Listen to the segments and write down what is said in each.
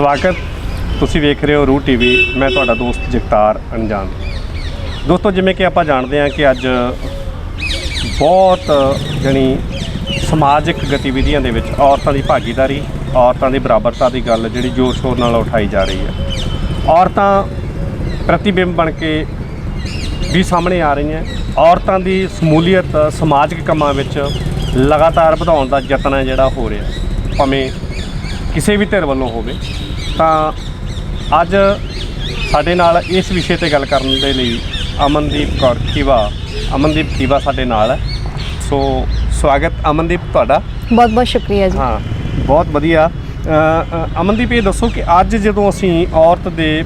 स्वागत ਤੁਸੀਂ ਵੇਖ ਰਹੇ ਹੋ ਰੂ टीवी मैं ਤੁਹਾਡਾ ਦੋਸਤ ਜਗਤਾਰ ਅਣਜਾਣ। ਦੋਸਤੋ ਜਿਵੇਂ ਕਿ ਆਪਾਂ ਜਾਣਦੇ ਹਾਂ ਕਿ ਅੱਜ ਬਹੁਤ ਜਣੀ ਸਮਾਜਿਕ ਗਤੀਵਿਧੀਆਂ ਦੇ ਵਿੱਚ ਔਰਤਾਂ ਦੀ ਭਾਗੀਦਾਰੀ, ਔਰਤਾਂ ਦੀ ਬਰਾਬਰਤਾ ਦੀ ਗੱਲ ਜਿਹੜੀ ਜ਼ੋਰ ਸ਼ੋਰ ਨਾਲ ਉਠਾਈ ਜਾ ਰਹੀ ਹੈ। ਔਰਤਾਂ ਪ੍ਰਤੀਬਿੰਬ ਬਣ ਕੇ ਵੀ ਸਾਹਮਣੇ ਆ ਰਹੀਆਂ। ਔਰਤਾਂ ਦੀ ਸਮੂਲੀਅਤ ਸਮਾਜਿਕ ਕੰਮਾਂ ਵਿੱਚ ਲਗਾਤਾਰ ਵਧਾਉਣ ਦਾ ਯਤਨ ਹੈ ਜਿਹੜਾ ਹੋ ਰਿਹਾ, ਭਾਵੇਂ ਕਿਸੇ ਵੀ ਧਿਰ ਵੱਲੋਂ ਹੋਵੇ। ਤਾਂ ਅੱਜ ਸਾਡੇ ਨਾਲ ਇਸ ਵਿਸ਼ੇ ਤੇ ਗੱਲ ਕਰਨ ਦੇ ਲਈ ਅਮਨਦੀਪ ਕੌਰ ਖੀਵਾ ਸਾਡੇ ਨਾਲ ਹੈ। ਸੋ ਸਵਾਗਤ ਅਮਨਦੀਪ ਤੁਹਾਡਾ। ਬਹੁਤ ਬਹੁਤ ਸ਼ੁਕਰੀਆ ਜੀ। ਹਾਂ, ਬਹੁਤ ਵਧੀਆ। ਅਮਨਦੀਪ ਇਹ ਦੱਸੋ ਕਿ ਅੱਜ ਜਦੋਂ ਅਸੀਂ ਔਰਤ ਦੇ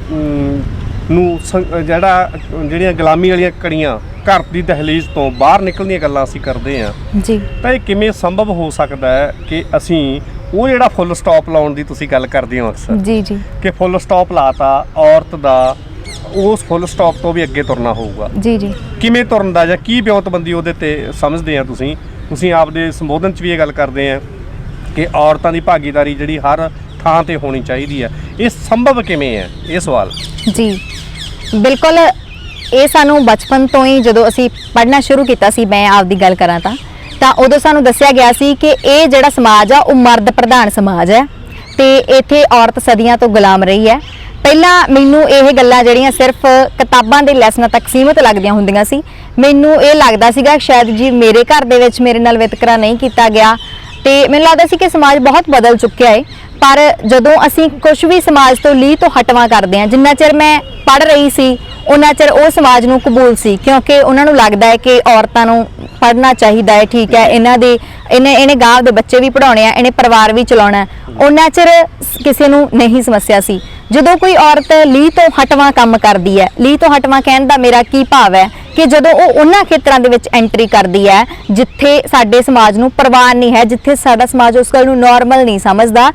ਨੂੰ ਜਿਹੜੀਆਂ ਗੁਲਾਮੀ ਵਾਲੀਆਂ ਕੜੀਆਂ ਘਰ ਦੀ ਦਹਲੀਜ਼ ਤੋਂ ਬਾਹਰ ਨਿਕਲਣ ਦੀਆਂ ਗੱਲਾਂ ਅਸੀਂ ਕਰਦੇ ਹਾਂ ਜੀ, ਤਾਂ ਇਹ ਕਿਵੇਂ ਸੰਭਵ ਹੋ ਸਕਦਾ ਹੈ ਕਿ ਅਸੀਂ ਉਹ ਜਿਹੜਾ ਫੁੱਲ ਸਟਾਪ ਲਾਉਣ ਦੀ ਤੁਸੀਂ ਗੱਲ ਕਰਦੇ ਹੋ ਅਕਸਰ ਜੀ ਜੀ ਕਿ ਫੁੱਲ ਸਟਾਪ ਲਾਤਾ ਔਰਤ ਦਾ, ਉਸ ਫੁੱਲ ਸਟਾਪ ਤੋਂ ਵੀ ਅੱਗੇ ਤੁਰਨਾ ਹੋਊਗਾ। ਜੀ ਜੀ ਕਿਵੇਂ ਤੁਰਨ ਦਾ ਜਾਂ ਕੀ ਬਿਉਂਤਬੰਦੀ ਉਹਦੇ ਤੇ ਸਮਝਦੇ ਆ ਤੁਸੀਂ ਆਪਦੇ ਸੰਬੋਧਨ 'ਚ ਵੀ ਇਹ ਗੱਲ ਕਰਦੇ ਆ ਕਿ ਔਰਤਾਂ ਦੀ ਭਾਗੀਦਾਰੀ ਜਿਹੜੀ ਹਰ ਥਾਂ ਤੇ ਹੋਣੀ ਚਾਹੀਦੀ ਹੈ। ਇਹ ਸੰਭਵ ਕਿਵੇਂ ਹੈ, ਇਹ ਸਵਾਲ? ਜੀ ਬਿਲਕੁਲ, ਇਹ ਸਾਨੂੰ ਬਚਪਨ ਤੋਂ ਹੀ ਜਦੋਂ ਅਸੀਂ ਪੜ੍ਹਨਾ ਸ਼ੁਰੂ ਕੀਤਾ ਸੀ, ਮੈਂ ਆਪਦੀ ਗੱਲ ਕਰਾਂ ਤਾਂ ਉਦੋਂ ਸਾਨੂੰ ਦੱਸਿਆ ਗਿਆ ਸੀ ਕਿ ਇਹ ਜਿਹੜਾ ਸਮਾਜ ਆ ਉਹ ਮਰਦ ਪ੍ਰਧਾਨ ਸਮਾਜ ਹੈ ਤੇ ਇੱਥੇ ਔਰਤ ਸਦੀਆਂ ਤੋਂ ਗੁਲਾਮ ਰਹੀ ਹੈ। ਪਹਿਲਾਂ ਮੈਨੂੰ ਇਹ ਗੱਲਾਂ ਜਿਹੜੀਆਂ ਸਿਰਫ ਕਿਤਾਬਾਂ ਦੇ ਲੈਸਨਾਂ ਤੱਕ ਸੀਮਿਤ ਲੱਗਦੀਆਂ ਹੁੰਦੀਆਂ ਸੀ। ਮੈਨੂੰ ਇਹ ਲੱਗਦਾ ਸੀਗਾ ਸ਼ਾਇਦ ਜੀ ਮੇਰੇ ਘਰ ਦੇ ਵਿੱਚ ਮੇਰੇ ਨਾਲ ਵਿਤਕਰਾ ਨਹੀਂ ਕੀਤਾ ਗਿਆ, ਤੇ ਮੈਨੂੰ ਲੱਗਦਾ ਸੀ ਕਿ ਸਮਾਜ ਬਹੁਤ ਬਦਲ ਚੁੱਕਿਆ ਹੈ। ਪਰ ਜਦੋਂ ਅਸੀਂ ਕੁਝ ਵੀ ਸਮਾਜ ਤੋਂ ਲੀਹ ਤੋਂ ਹਟਵਾ ਕਰਦੇ ਹਾਂ, ਜਿੰਨਾ ਚਿਰ ਮੈਂ ਪੜ੍ਹ ਰਹੀ ਸੀ ਉਹਨਾਂ ਚਿਰ ਉਹ ਸਮਾਜ ਨੂੰ ਕਬੂਲ ਸੀ, ਕਿਉਂਕਿ ਉਹਨਾਂ ਨੂੰ ਲੱਗਦਾ ਹੈ ਕਿ ਔਰਤਾਂ ਨੂੰ ਪੜ੍ਹਨਾ ਚਾਹੀਦਾ ਹੈ, ਠੀਕ ਹੈ, ਇਹਨੇ ਗਾਂਵ ਦੇ ਬੱਚੇ ਵੀ ਪੜ੍ਹਾਉਣੇ ਆ, ਇਹਨੇ ਪਰਿਵਾਰ ਵੀ ਚਲਾਉਣਾ। ਉਹਨਾਂ ਚਿਰ ਕਿਸੇ ਨੂੰ ਨਹੀਂ ਸਮੱਸਿਆ ਸੀ। ਜਦੋਂ ਕੋਈ ਔਰਤ ਲੀਹ ਤੋਂ ਹਟਵਾ ਕੰਮ ਕਰਦੀ ਹੈ, ਲੀਹ ਤੋਂ ਹਟਵਾ ਕਹਿਣ ਦਾ ਮੇਰਾ ਕੀ ਭਾਵ ਹੈ ਕਿ ਜਦੋਂ ਉਹ ਉਹਨਾਂ ਖੇਤਰਾਂ ਦੇ ਵਿੱਚ ਐਂਟਰੀ ਕਰਦੀ ਹੈ ਜਿੱਥੇ ਸਾਡੇ ਸਮਾਜ ਨੂੰ ਪ੍ਰਵਾਨ ਨਹੀਂ ਹੈ, ਜਿੱਥੇ ਸਾਡਾ ਸਮਾਜ ਉਸ ਗੱਲ ਨੂੰ ਨਾਰਮਲ ਨਹੀਂ ਸਮਝਦਾ,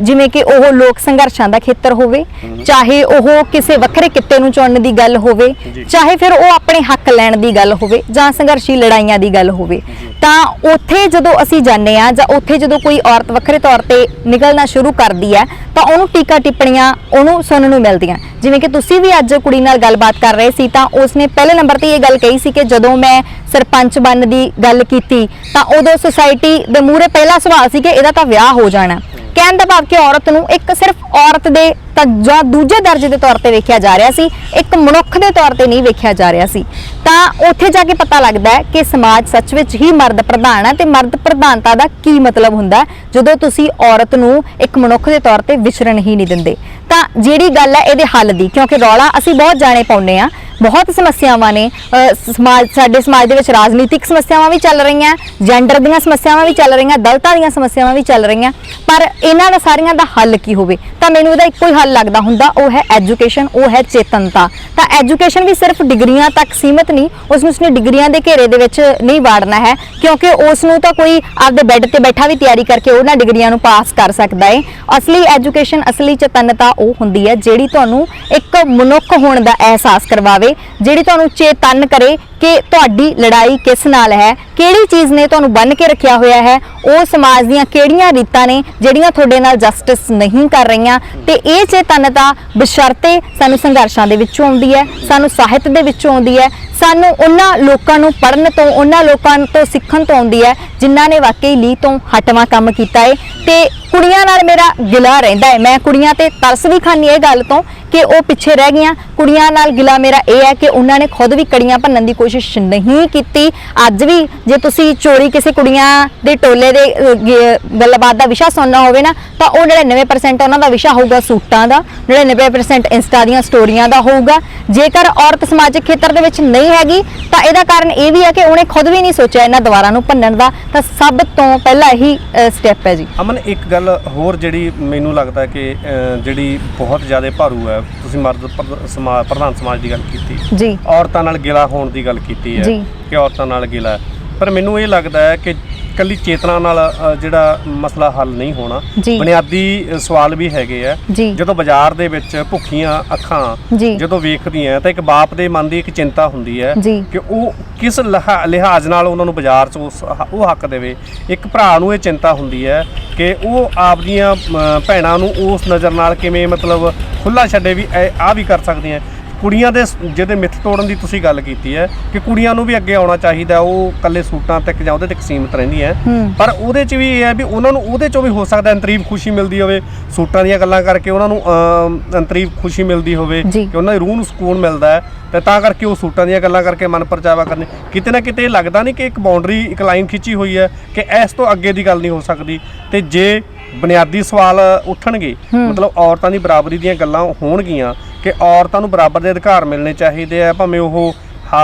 ਜਿਵੇਂ ਕਿ ਉਹ ਲੋਕ ਸੰਘਰਸ਼ਾਂ ਦਾ ਖੇਤਰ ਹੋਵੇ, ਚਾਹੇ ਉਹ ਕਿਸੇ ਵੱਖਰੇ ਕਿੱਤੇ ਨੂੰ ਚੁਣਨ ਦੀ ਗੱਲ ਹੋਵੇ, ਚਾਹੇ ਫਿਰ ਉਹ ਆਪਣੇ ਹੱਕ ਲੈਣ ਦੀ ਗੱਲ ਹੋਵੇ ਜਾਂ ਸੰਘਰਸ਼ੀ ਲੜਾਈਆਂ ਦੀ ਗੱਲ ਹੋਵੇ, ਤਾਂ ਉੱਥੇ ਜਦੋਂ ਅਸੀਂ ਜਾਂਦੇ ਹਾਂ ਜਾਂ ਉੱਥੇ ਜਦੋਂ ਕੋਈ ਔਰਤ ਵੱਖਰੇ ਤੌਰ ਤੇ ਨਿਕਲਣਾ ਸ਼ੁਰੂ ਕਰਦੀ ਹੈ ਤਾਂ ਉਹਨੂੰ ਟੀਕਾ ਟਿੱਪਣੀਆਂ ਉਹਨੂੰ ਸੁਣਨ ਨੂੰ ਮਿਲਦੀਆਂ। ਜਿਵੇਂ ਕਿ ਤੁਸੀਂ ਵੀ ਅੱਜ ਕੁੜੀ ਨਾਲ ਗੱਲਬਾਤ ਕਰ ਰਹੇ ਸੀ ਤਾਂ ਉਸਨੇ ਪਹਿਲੇ ਨੰਬਰ ਤੇ ਇਹ ਗੱਲ ਕਹੀ ਸੀ ਕਿ ਜਦੋਂ ਮੈਂ ਸਰਪੰਚ ਬਣਨ ਦੀ ਗੱਲ ਕੀਤੀ ਤਾਂ ਉਦੋਂ ਸੁਸਾਇਟੀ ਦੇ ਮੂਹਰੇ ਪਹਿਲਾ ਸਵਾਲ ਸੀ ਕਿ ਇਹਦਾ ਤਾਂ ਵਿਆਹ ਹੋ ਜਾਣਾ। ਕਹਿਣ ਦਾ ਭਾਵ ਕਿ ਔਰਤ ਨੂੰ ਇੱਕ ਸਿਰਫ ਔਰਤ ਦੇ ਜਾਂ ਦੂਜੇ ਦਰਜੇ ਦੇ ਤੌਰ ਤੇ ਵੇਖਿਆ ਜਾ ਰਿਹਾ ਸੀ, ਇੱਕ ਮਨੁੱਖ ਦੇ ਤੌਰ ਤੇ ਨਹੀਂ ਵੇਖਿਆ ਜਾ ਰਿਹਾ ਸੀ। ਤਾਂ ਉੱਥੇ ਜਾ ਕੇ ਪਤਾ ਲੱਗਦਾ ਹੈ ਕਿ ਸਮਾਜ ਸੱਚ ਵਿੱਚ ਹੀ ਮਰਦ ਪ੍ਰਧਾਨ ਹੈ ਤੇ ਮਰਦ ਪ੍ਰਧਾਨਤਾ ਦਾ ਕੀ ਮਤਲਬ ਹੁੰਦਾ ਜਦੋਂ ਤੁਸੀਂ ਔਰਤ ਨੂੰ ਇੱਕ ਮਨੁੱਖ ਦੇ ਤੌਰ ਤੇ ਵਿਚਰਨ ਹੀ ਨਹੀਂ ਦਿੰਦੇ। ਤਾਂ ਜਿਹੜੀ ਗੱਲ ਹੈ ਇਹਦੇ ਹੱਲ ਦੀ, ਕਿਉਂਕਿ ਰੌਲਾ ਅਸੀਂ ਬਹੁਤ ਜਾਣੇ ਪਾਉਂਦੇ ਆ, ਬਹੁਤ ਸਮੱਸਿਆਵਾਂ ਨੇ ਸਾਡੇ ਸਮਾਜ ਦੇ ਵਿੱਚ, ਰਾਜਨੀਤਿਕ ਸਮੱਸਿਆਵਾਂ ਵੀ ਚੱਲ ਰਹੀਆਂ, ਜੈਂਡਰ ਦੀਆਂ ਸਮੱਸਿਆਵਾਂ ਵੀ ਚੱਲ ਰਹੀਆਂ, ਦਲਿਤਾਂ ਦੀਆਂ ਸਮੱਸਿਆਵਾਂ ਵੀ ਚੱਲ ਰਹੀਆਂ, ਪਰ ਇਹਨਾਂ ਦਾ ਸਾਰੀਆਂ ਦਾ ਹੱਲ ਕੀ ਹੋਵੇ? ਤਾਂ ਮੈਨੂੰ ਇਹਦਾ ਇੱਕੋ ਹੀ ਹੱਲ ਲੱਗਦਾ ਹੁੰਦਾ, ਉਹ ਹੈ ਐਜੂਕੇਸ਼ਨ, ਉਹ ਹੈ ਚੇਤਨਤਾ। ਤਾਂ ਐਜੂਕੇਸ਼ਨ ਵੀ ਸਿਰਫ ਡਿਗਰੀਆਂ ਤੱਕ ਸੀਮਿਤ ਨਹੀਂ, ਉਸਨੇ ਡਿਗਰੀਆਂ ਦੇ ਘੇਰੇ ਦੇ ਵਿੱਚ ਨਹੀਂ ਵਾੜਨਾ ਹੈ, ਕਿਉਂਕਿ ਉਸ ਨੂੰ ਤਾਂ ਕੋਈ ਆਪਦੇ ਬੈੱਡ ਤੇ ਬੈਠਾ ਵੀ ਤਿਆਰੀ ਕਰਕੇ ਉਹਨਾਂ ਡਿਗਰੀਆਂ ਨੂੰ ਪਾਸ ਕਰ ਸਕਦਾ ਹੈ। ਅਸਲੀ ਐਜੂਕੇਸ਼ਨ, ਅਸਲੀ ਚੇਤਨਤਾ ਉਹ ਹੁੰਦੀ ਹੈ ਜਿਹੜੀ ਤੁਹਾਨੂੰ ਇੱਕ ਮਨੁੱਖ ਹੋਣ ਦਾ ਅਹਿਸਾਸ ਕਰਵਾਵੇ, ਜਿਹੜੀ ਤੁਹਾਨੂੰ ਚੇਤਨ ਕਰੇ ਕਿ ਤੁਹਾਡੀ ਲੜਾਈ ਕਿਸ ਨਾਲ ਹੈ, ਕਿਹੜੀ ਚੀਜ਼ ਨੇ ਤੁਹਾਨੂੰ ਬੰਨ੍ਹ ਕੇ ਰੱਖਿਆ ਹੋਇਆ ਹੈ, ਉਹ ਸਮਾਜ ਦੀਆਂ ਕਿਹੜੀਆਂ ਰੀਤਾਂ ਨੇ ਜਿਹੜੀਆਂ ਤੁਹਾਡੇ ਨਾਲ ਜਸਟਿਸ ਨਹੀਂ ਕਰ ਰਹੀਆਂ। ਤੇ ਇਹ ਚੇਤਨਤਾ ਬਸ਼ਰਤੇ ਸਾਨੂੰ ਸੰਘਰਸ਼ਾਂ ਦੇ ਵਿੱਚੋਂ ਆਉਂਦੀ ਹੈ, ਸਾਨੂੰ ਸਾਹਿਤ ਦੇ ਵਿੱਚੋਂ ਆਉਂਦੀ ਹੈ, ਸਾਨੂੰ ਉਹਨਾਂ ਲੋਕਾਂ ਨੂੰ ਪੜ੍ਹਨ ਤੋਂ, ਉਹਨਾਂ ਲੋਕਾਂ ਤੋਂ ਸਿੱਖਣ ਤੋਂ ਆਉਂਦੀ ਹੈ ਜਿਨ੍ਹਾਂ ਨੇ ਵਾਕਈ ਲੀਹ ਤੋਂ ਹਟਵਾ ਕੰਮ ਕੀਤਾ ਹੈ। ਤੇ ਕੁੜੀਆਂ ਨਾਲ ਮੇਰਾ ਗਿਲਾ ਰਹਿੰਦਾ ਹੈ, ਮੈਂ ਕੁੜੀਆਂ ਤੇ ਤਰਸ ਵੀ ਖਾਂਦੀ ਇਹ ਗੱਲ ਤੋਂ ਕਿ ਉਹ ਪਿੱਛੇ ਰਹਿ ਗਈਆਂ। ਕੁੜੀਆਂ ਨਾਲ ਗਿਲਾ ਮੇਰਾ ਇਹ ਹੈ ਕਿ ਉਹਨਾਂ ਨੇ ਖੁਦ ਵੀ ਕੜੀਆਂ ਭੰਨਣ ਦੀ ਕੋਸ਼ਿਸ਼ ਨਹੀਂ ਕੀਤੀ। ਅੱਜ ਵੀ ਜੇ ਤੁਸੀਂ ਚੋਰੀ ਕਿਸੇ ਕੁੜੀਆਂ ਦੇ ਟੋਲੇ ਦੇ ਗੱਲਬਾਤ ਦਾ ਵਿਸ਼ਾ ਸੁਣਨਾ ਹੋਵੇ ਨਾ, ਤਾਂ ਉਹ 99% ਉਹਨਾਂ ਦਾ ਵਿਸ਼ਾ ਹੋਊਗਾ ਸੂਟਾਂ ਦਾ, 99% ਇੰਸਟਾ ਦੀਆਂ ਸਟੋਰੀਆਂ ਦਾ ਹੋਊਗਾ। ਜੇਕਰ ਔਰਤ ਸਮਾਜਿਕ ਖੇਤਰ ਦੇ ਵਿੱਚ ਨਹੀਂ ਹੈਗੀ ਤਾਂ ਇਹਦਾ ਕਾਰਨ ਇਹ ਵੀ ਹੈ ਕਿ ਉਹਨੇ ਖੁਦ ਵੀ ਨਹੀਂ ਸੋਚਿਆ ਇਹਨਾਂ ਦੀਵਾਰਾਂ ਨੂੰ ਭੰਨਣ ਦਾ। ਤਾਂ ਸਭ ਤੋਂ ਪਹਿਲਾਂ ਇਹੀ ਸਟੈਪ ਹੈ ਜੀ। ਅਮਨ, ਇੱਕ ਗੱਲ ਹੋਰ ਜਿਹੜੀ ਮੈਨੂੰ ਲੱਗਦਾ ਕਿ ਜਿਹੜੀ ਬਹੁਤ ਜ਼ਿਆਦਾ ਭਾਰੂ ਹੈ, ਤੁਸੀਂ ਮਰਦ ਪ੍ਰਧਾਨ ਸਮਾਜ ਦੀ ਗੱਲ ਕੀਤੀ ਜੀ, ਔਰਤਾਂ ਨਾਲ ਗਿਲਾ ਹੋਣ ਦੀ ਗੱਲ ਕੀਤੀ ਹੈ ਕਿ ਔਰਤਾਂ ਨਾਲ ਗਿਲਾ, ਪਰ ਮੈਨੂੰ ਇਹ ਲੱਗਦਾ ਹੈ ਕਿ ਕੱਲੀ ਚੇਤਨਾ ਨਾਲ ਜਿਹੜਾ ਮਸਲਾ ਹੱਲ ਨਹੀਂ ਹੋਣਾ, ਜੀ। ਬੁਨਿਆਦੀ ਸਵਾਲ ਵੀ ਹੈਗੇ ਆ। ਜੀ। ਜਦੋਂ ਬਾਜ਼ਾਰ ਦੇ ਵਿੱਚ ਭੁੱਖੀਆਂ ਅੱਖਾਂ ਜੀ। ਜਦੋਂ ਵੇਖਦੀਆਂ ਤਾਂ ਇੱਕ ਬਾਪ ਦੇ ਮਨ ਦੀ ਇੱਕ ਚਿੰਤਾ ਹੁੰਦੀ ਹੈ ਜੀ। ਕਿ ਉਹ ਕਿਸ ਲਿਹਾਜ਼ ਨਾਲ ਉਹਨਾਂ ਨੂੰ ਬਾਜ਼ਾਰ 'ਚ ਉਹ ਹੱਕ ਦੇਵੇ। ਇੱਕ ਭਰਾ ਨੂੰ ਇਹ ਚਿੰਤਾ ਹੁੰਦੀ ਹੈ ਕਿ ਉਹ ਆਪਦੀਆਂ ਭੈਣਾਂ ਨੂੰ ਉਸ ਨਜ਼ਰ ਨਾਲ ਕਿਵੇਂ ਮਤਲਬ ਖੁੱਲ੍ਹਾ ਛੱਡੇ ਵੀ ਆ ਵੀ ਕਰ ਸਕਦੀਆਂ। ਕੁੜੀਆਂ ਦੇ ਜਿਹਦੇ ਮਿੱਥ ਤੋੜਨ ਦੀ ਤੁਸੀਂ ਗੱਲ ਕੀਤੀ ਹੈ ਕਿ ਕੁੜੀਆਂ ਨੂੰ ਵੀ ਅੱਗੇ ਆਉਣਾ ਚਾਹੀਦਾ, ਉਹ ਇਕੱਲੇ ਸੂਟਾਂ ਤੱਕ ਜਾਂ ਉਹਦੇ ਤੱਕ ਸੀਮਿਤ ਰਹਿੰਦੀਆਂ, ਪਰ ਉਹਦੇ 'ਚ ਵੀ ਇਹ ਹੈ ਵੀ ਉਹਨਾਂ ਨੂੰ ਉਹਦੇ 'ਚੋਂ ਵੀ ਹੋ ਸਕਦਾ ਅੰਤਰੀਵ ਖੁਸ਼ੀ ਮਿਲਦੀ ਹੋਵੇ, ਸੂਟਾਂ ਦੀਆਂ ਗੱਲਾਂ ਕਰਕੇ ਉਹਨਾਂ ਨੂੰ ਅੰਤਰੀਵ ਖੁਸ਼ੀ ਮਿਲਦੀ ਹੋਵੇ ਕਿ ਉਹਨਾਂ ਦੀ ਰੂਹ ਨੂੰ ਸਕੂਨ ਮਿਲਦਾ ਹੈ, ਤੇ ਤਾਂ ਕਰਕੇ ਉਹ ਸੂਟਾਂ ਦੀਆਂ ਗੱਲਾਂ ਕਰਕੇ ਮਨ ਪਰਚਾਵਾ ਕਰਨੇ। ਕਿਤੇ ਨਾ ਕਿਤੇ ਲੱਗਦਾ ਨਹੀਂ ਕਿ ਇੱਕ ਬਾਉਂਡਰੀ, ਇੱਕ ਲਾਈਨ ਖਿੱਚੀ ਹੋਈ ਹੈ ਕਿ ਇਸ ਤੋਂ ਅੱਗੇ ਦੀ ਗੱਲ ਨਹੀਂ ਹੋ ਸਕਦੀ। ਤੇ ਜੇ ਬੁਨਿਆਦੀ ਸਵਾਲ ਉੱਠਣਗੇ, ਮਤਲਬ ਔਰਤਾਂ ਦੀ ਬਰਾਬਰੀ ਦੀਆਂ ਗੱਲਾਂ ਹੋਣਗੀਆਂ ਕਿ ਔਰਤਾਂ ਨੂੰ ਬਰਾਬਰ ਦੇ ਅਧਿਕਾਰ ਮਿਲਣੇ ਚਾਹੀਦੇ ਆ, ਭਾਵੇਂ ਉਹ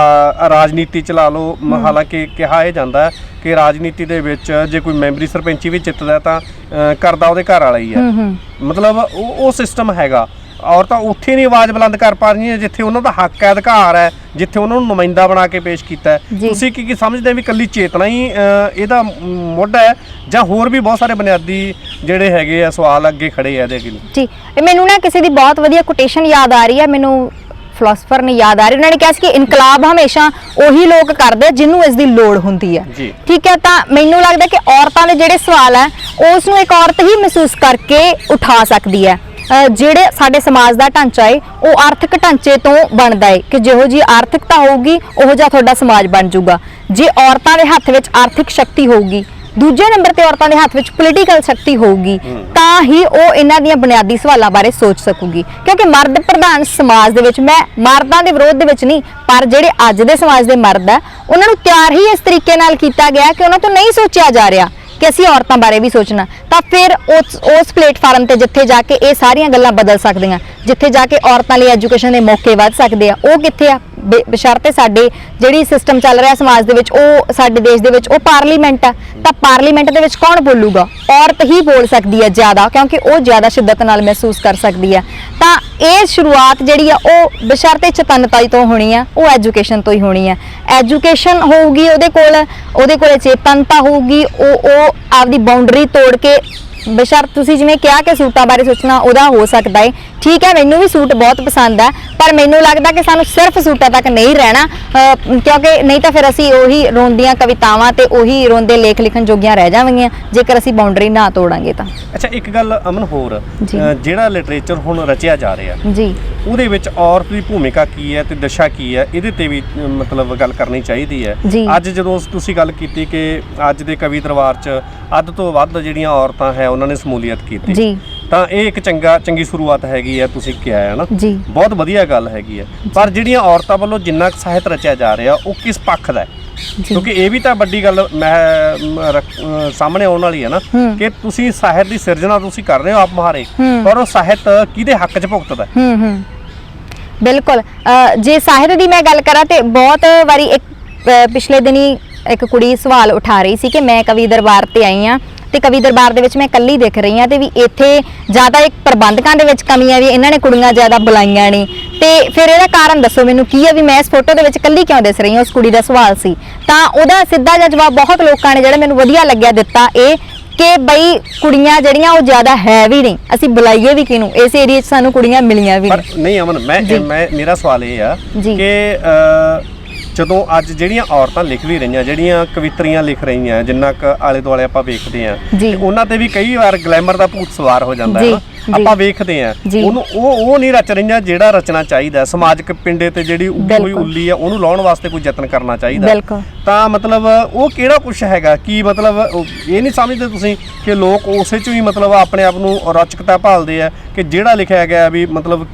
ਰਾਜਨੀਤੀ ਚਲਾ ਲਓ। ਹਾਲਾਂਕਿ ਕਿਹਾ ਇਹ ਜਾਂਦਾ ਹੈ ਕਿ ਰਾਜਨੀਤੀ ਦੇ ਵਿੱਚ ਜੇ ਕੋਈ ਮੈਂਬਰੀ ਸਰਪੰਚੀ ਵੀ ਜਿੱਤਦਾ ਤਾਂ ਕਰਦਾ ਉਹਦੇ ਘਰ ਵਾਲਾ ਹੀ ਹੈ, ਮਤਲਬ ਉਹ ਸਿਸਟਮ ਹੈਗਾ। ਔਰਤਾਂ ਉੱਥੇ ਨਹੀਂ ਆਵਾਜ਼ ਬੁਲੰਦ ਕਰ ਪਾ ਰਹੀਆਂ ਜਿੱਥੇ ਉਹਨਾਂ ਦਾ ਹੱਕ ਹੈ, ਅਧਿਕਾਰ ਹੈ, ਜਿੱਥੇ ਉਹਨਾਂ ਨੂੰ ਨੁਮਾਇੰਦਾ ਬਣਾ ਕੇ ਪੇਸ਼ ਕੀਤਾ ਹੈ। ਤੁਸੀਂ ਕੀ ਸਮਝਦੇ ਵੀ ਇਕੱਲੀ ਚੇਤਨਾ ਹੀ ਇਹਦਾ ਮੋਢਾ ਹੈ ਜਾਂ ਹੋਰ ਵੀ ਬਹੁਤ ਸਾਰੇ ਬੁਨਿਆਦੀ ਜਿਹੜੇ ਹੈਗੇ ਆ ਸਵਾਲ ਅੱਗੇ ਖੜੇ ਆ ਇਹਦੇ ਅੱਗੇ? ਜੀ, ਮੈਨੂੰ ਨਾ ਕਿਸੇ ਦੀ ਬਹੁਤ ਵਧੀਆ ਕੋਟੇਸ਼ਨ ਯਾਦ ਆ ਰਹੀ ਹੈ, ਮੈਨੂੰ ਫਿਲਾਸਫਰ ਨੇ ਯਾਦ ਆ ਰਹੀ। ਉਹਨਾਂ ਨੇ ਕਿਹਾ ਸੀ ਕਿ ਇਨਕਲਾਬ ਹਮੇਸ਼ਾ ਉਹੀ ਲੋਕ ਕਰਦੇ ਜਿਹਨੂੰ ਇਸ ਦੀ ਲੋੜ ਹੁੰਦੀ ਹੈ। ਠੀਕ ਹੈ, ਤਾਂ ਮੈਨੂੰ ਲੱਗਦਾ ਕਿ ਔਰਤਾਂ ਦੇ ਜਿਹੜੇ ਸਵਾਲ ਹੈ ਉਸ ਨੂੰ ਇੱਕ ਔਰਤ ਹੀ ਮਹਿਸੂਸ ਕਰਕੇ ਉਠਾ ਸਕਦੀ ਹੈ। ਜਿਹੜੇ ਸਾਡੇ ਸਮਾਜ ਦਾ ਢਾਂਚਾ ਹੈ ਉਹ ਆਰਥਿਕ ਢਾਂਚੇ ਤੋਂ ਬਣਦਾ ਹੈ ਕਿ ਜਿਹੋ ਜੀ ਆਰਥਿਕਤਾ ਹੋਊਗੀ ਉਹੋ ਜਿਹਾ ਤੁਹਾਡਾ ਸਮਾਜ ਬਣ ਜਾਊਗਾ। ਜੇ ਔਰਤਾਂ ਦੇ ਹੱਥ ਵਿੱਚ ਆਰਥਿਕ ਸ਼ਕਤੀ ਹੋਊਗੀ, ਦੂਜੇ ਨੰਬਰ ਤੇ ਔਰਤਾਂ ਦੇ ਹੱਥ ਵਿੱਚ ਪੋਲੀਟੀਕਲ ਸ਼ਕਤੀ ਹੋਊਗੀ, ਤਾਂ ਹੀ ਉਹ ਇਹਨਾਂ ਦੀਆਂ ਬੁਨਿਆਦੀ ਸਵਾਲਾਂ ਬਾਰੇ ਸੋਚ ਸਕੂਗੀ। ਕਿਉਂਕਿ ਮਰਦ ਪ੍ਰਧਾਨ ਸਮਾਜ ਦੇ ਵਿੱਚ, ਮੈਂ ਮਰਦਾਂ ਦੇ ਵਿਰੋਧ ਦੇ ਵਿੱਚ ਨਹੀਂ, ਪਰ ਜਿਹੜੇ ਅੱਜ ਦੇ ਸਮਾਜ ਦੇ ਮਰਦ ਆ ਉਹਨਾਂ ਨੂੰ ਤਿਆਰ ਹੀ ਇਸ ਤਰੀਕੇ ਨਾਲ ਕੀਤਾ ਗਿਆ ਕਿ ਉਹਨਾਂ ਤੋਂ ਨਹੀਂ ਸੋਚਿਆ ਜਾ ਰਿਹਾ ਕਿ ਅਸੀਂ ਔਰਤਾਂ ਬਾਰੇ ਵੀ ਸੋਚਣਾ। ਤਾਂ ਫਿਰ ਉਸ ਪਲੇਟਫਾਰਮ ਤੇ ਜਿੱਥੇ ਜਾ ਕੇ ਇਹ ਸਾਰੀਆਂ ਗੱਲਾਂ ਬਦਲ ਸਕਦੀਆਂ, ਜਿੱਥੇ ਜਾ ਕੇ ਔਰਤਾਂ ਲਈ ਐਜੂਕੇਸ਼ਨ ਦੇ ਮੌਕੇ ਵੱਧ ਸਕਦੇ ਆ, ਉਹ ਕਿੱਥੇ ਆ? ਬਸ਼ਰਤੇ ਸਾਡੇ ਜਿਹੜੀ ਸਿਸਟਮ ਚੱਲ ਰਿਹਾ ਸਮਾਜ ਦੇ ਵਿੱਚ, ਉਹ ਸਾਡੇ ਦੇਸ਼ ਦੇ ਵਿੱਚ ਉਹ ਪਾਰਲੀਮੈਂਟ ਆ। ਤਾਂ ਪਾਰਲੀਮੈਂਟ ਦੇ ਵਿੱਚ ਕੌਣ ਬੋਲੂਗਾ? ਔਰਤ ਹੀ ਬੋਲ ਸਕਦੀ ਹੈ ਜ਼ਿਆਦਾ, ਕਿਉਂਕਿ ਉਹ ਜ਼ਿਆਦਾ ਸ਼ਿੱਦਤ ਨਾਲ ਮਹਿਸੂਸ ਕਰ ਸਕਦੀ ਹੈ। ਤਾਂ ਇਹ ਸ਼ੁਰੂਆਤ ਜਿਹੜੀ ਆ ਉਹ ਬਸ਼ਰਤੇ ਚੇਤਨਤਾ ਤੋਂ ਹੋਣੀ ਆ, ਉਹ ਐਜੂਕੇਸ਼ਨ ਤੋਂ ਹੀ ਹੋਣੀ ਆ। ਐਜੂਕੇਸ਼ਨ ਹੋਊਗੀ ਉਹਦੇ ਕੋਲ ਚੇਤਨਤਾ ਹੋਊਗੀ, ਉਹ ਆਪਦੀ ਬਾਉਂਡਰੀ ਤੋੜ ਕੇ, ਬਸ਼ਰਤ ਤੁਸੀਂ ਜਿਵੇਂ ਕਿਹਾ ਕਿ ਸੂਟਾਂ ਬਾਰੇ ਸੋਚਣਾ ਉਹਦਾ ਹੋ ਸਕਦਾ ਹੈ। ਠੀਕ ਹੈ, ਮੈਨੂੰ ਵੀ ਸੂਟ ਬਹੁਤ ਪਸੰਦ ਹੈ, ਪਰ ਮੈਨੂੰ ਲੱਗਦਾ ਕਿ ਸਾਨੂੰ ਸਿਰਫ ਸੂਟਾਂ ਤੱਕ ਨਹੀਂ ਰਹਿਣਾ, ਕਿਉਂਕਿ ਨਹੀਂ ਤਾਂ ਫਿਰ ਅਸੀਂ ਉਹੀ ਰੋਂਦੀਆਂ ਕਵਿਤਾਵਾਂ ਤੇ ਉਹੀ ਰੋਂਦੇ ਲੇਖ ਲਿਖਣ ਜੋਗੀਆਂ ਰਹਿ ਜਾਵਾਂਗੀਆਂ ਜੇਕਰ ਅਸੀਂ ਬਾਉਂਡਰੀ ਨਾ ਤੋੜਾਂਗੇ ਤਾਂ। ਅੱਛਾ, ਇੱਕ ਗੱਲ ਅਮਨ ਹੋਰ, ਜਿਹੜਾ ਲਿਟਰੇਚਰ ਹੁਣ ਰਚਿਆ ਜਾ ਰਿਹਾ ਜੀ, ਉਹਦੇ ਵਿੱਚ ਔਰਤ ਦੀ ਭੂਮਿਕਾ ਕੀ ਹੈ ਤੇ ਦਸ਼ਾ ਕੀ ਹੈ, ਇਹਦੇ ਤੇ ਵੀ ਮਤਲਬ ਗੱਲ ਕਰਨੀ ਚਾਹੀਦੀ ਹੈ। ਅੱਜ ਜਦੋਂ ਤੁਸੀਂ ਗੱਲ ਕੀਤੀ ਕਿ ਅੱਜ ਦੇ ਕਵੀ ਦਰਬਾਰ 'ਚ ਅੱਧ ਤੋਂ ਵੱਧ ਜਿਹੜੀਆਂ ਔਰਤਾਂ ਹੈ ਉਹਨਾਂ ਨੇ ਸਮੂਲੀਅਤ ਕੀਤੀ, ਤਾਂ ਇਹ ਇੱਕ ਚੰਗੀ ਸ਼ੁਰੂਆਤ ਹੈਗੀ ਹੈ। ਤੁਸੀਂ ਕਿਹਾ ਹੈ ਨਾ, ਬਹੁਤ ਵਧੀਆ ਗੱਲ ਹੈਗੀ ਹੈ। ਪਰ ਜਿਹੜੀਆਂ ਔਰਤਾਂ ਵੱਲੋਂ ਜਿੰਨਾ ਸਾਹਿਤ ਰਚਿਆ ਜਾ ਰਿਹਾ ਉਹ ਕਿਸ ਪੱਖ ਦਾ ਹੈ? ਕਿਉਂਕਿ ਇਹ ਵੀ ਤਾਂ ਵੱਡੀ ਗੱਲ ਸਾਹਮਣੇ ਆਉਣ ਵਾਲੀ ਹੈ ਨਾ ਕਿ ਤੁਸੀਂ ਸਾਹਿਤ ਦੀ ਸਿਰਜਣਾ ਤੁਸੀਂ ਕਰ ਰਹੇ ਹੋ ਆਪ ਮੁਹਾਰੇ, ਪਰ ਉਹ ਸਾਹਿਤ ਕਿਹਦੇ ਹੱਕ 'ਚ ਭੁਗਤਦਾ? ਬਿਲਕੁਲ, ਜੇ ਸਾਹਿਤ ਦੀ ਮੈਂ ਗੱਲ ਕਰਾਂ ਤੇ ਬਹੁਤ ਵਾਰੀ ਪਿਛਲੇ ਦਿਨੀ ਇੱਕ ਕੁੜੀ ਸਵਾਲ ਉਠਾ ਰਹੀ ਸੀ ਕਿ ਮੈਂ ਕਵੀ ਦਰਬਾਰ ਤੇ ਆਈ ਹਾਂ ਤੇ ਕਵੀ ਦਰਬਾਰ ਦੇ ਵਿੱਚ ਮੈਂ ਇਕੱਲੀ ਦਿਖ ਰਹੀ ਹਾਂ ਤੇ ਵੀ ਇੱਥੇ ਜ਼ਿਆਦਾ ਇੱਕ ਪ੍ਰਬੰਧਕਾਂ ਦੇ ਵਿੱਚ ਕਮੀ ਆ ਵੀ ਇਹਨਾਂ ਨੇ ਕੁੜੀਆਂ ਜ਼ਿਆਦਾ ਬੁਲਾਈਆਂ ਨਹੀਂ, ਤੇ ਫਿਰ ਇਹਦਾ ਕਾਰਨ ਦੱਸੋ ਮੈਨੂੰ ਕੀ ਹੈ ਵੀ ਮੈਂ ਇਸ ਫੋਟੋ ਦੇ ਵਿੱਚ ਇਕੱਲੀ ਕਿਉਂ ਦਿਸ ਰਹੀ ਹਾਂ? ਉਸ ਕੁੜੀ ਦਾ ਸਵਾਲ ਸੀ। ਤਾਂ ਉਹਦਾ ਸਿੱਧਾ ਜਿਹਾ ਜਵਾਬ ਬਹੁਤ ਲੋਕਾਂ ਨੇ ਜਿਹੜਾ ਮੈਨੂੰ ਵਧੀਆ ਲੱਗਿਆ ਦਿੱਤਾ, ਇਹ ਕਿ ਬਈ ਕੁੜੀਆਂ ਜਿਹੜੀਆਂ ਉਹ ਜ਼ਿਆਦਾ ਹੈ ਵੀ ਨਹੀਂ, ਅਸੀਂ ਬੁਲਾਈਏ ਵੀ ਕਿਹਨੂੰ? ਇਸ ਏਰੀਆ 'ਚ ਸਾਨੂੰ ਕੁੜੀਆਂ ਮਿਲੀਆਂ ਵੀ ਨਹੀਂ। ਅਮਨ, ਮੇਰਾ ਸਵਾਲ ਇਹ ਆ ਕਿ ਜਦੋਂ ਅੱਜ ਜਿਹੜੀਆਂ ਔਰਤਾਂ ਲਿਖ ਵੀ ਰਹੀਆਂ, ਜਿਹੜੀਆਂ ਕਵਿਤਰੀਆਂ ਲਿਖ ਰਹੀਆਂ, ਜਿੰਨਾ ਕੁ ਆਲੇ ਦੁਆਲੇ ਆਪਾਂ ਵੇਖਦੇ ਆ, ਉਹਨਾਂ ਤੇ ਵੀ ਕਈ ਵਾਰ ਗਲੈਮਰ ਦਾ ਭੂਤ ਸਵਾਰ ਹੋ ਜਾਂਦਾ ਹੈ। ਆਪਾਂ ਵੇਖਦੇ ਆ ਉਹਨੂੰ, ਉਹ ਨਹੀਂ ਰਚ ਰਹੀਆਂ ਜਿਹੜਾ ਰਚਣਾ ਚਾਹੀਦਾ। ਸਮਾਜਿਕ ਪਿੰਡੇ ਤੇ ਜਿਹੜੀ ਕੋਈ ਉੱਲੀ ਆ ਉਹਨੂੰ ਲਾਉਣ ਵਾਸਤੇ ਕੋਈ ਯਤਨ ਕਰਨਾ ਚਾਹੀਦਾ। ਤਾਂ ਮਤਲਬ ਉਹ ਕਿਹੜਾ ਕੁਛ ਹੈਗਾ? ਕੀ ਮਤਲਬ ਇਹ ਨਹੀਂ ਸਮਝਦੇ ਤੁਸੀਂ ਕਿ ਲੋਕ ਉਸੇ 'ਚ ਵੀ ਮਤਲਬ ਆਪਣੇ ਆਪ ਨੂੰ ਰੌਚਕਤਾ ਭਾਲਦੇ ਆ ਕਿ ਜਿਹੜਾ ਲਿਖਿਆ ਗਿਆ ਵੀ ਮਤਲਬ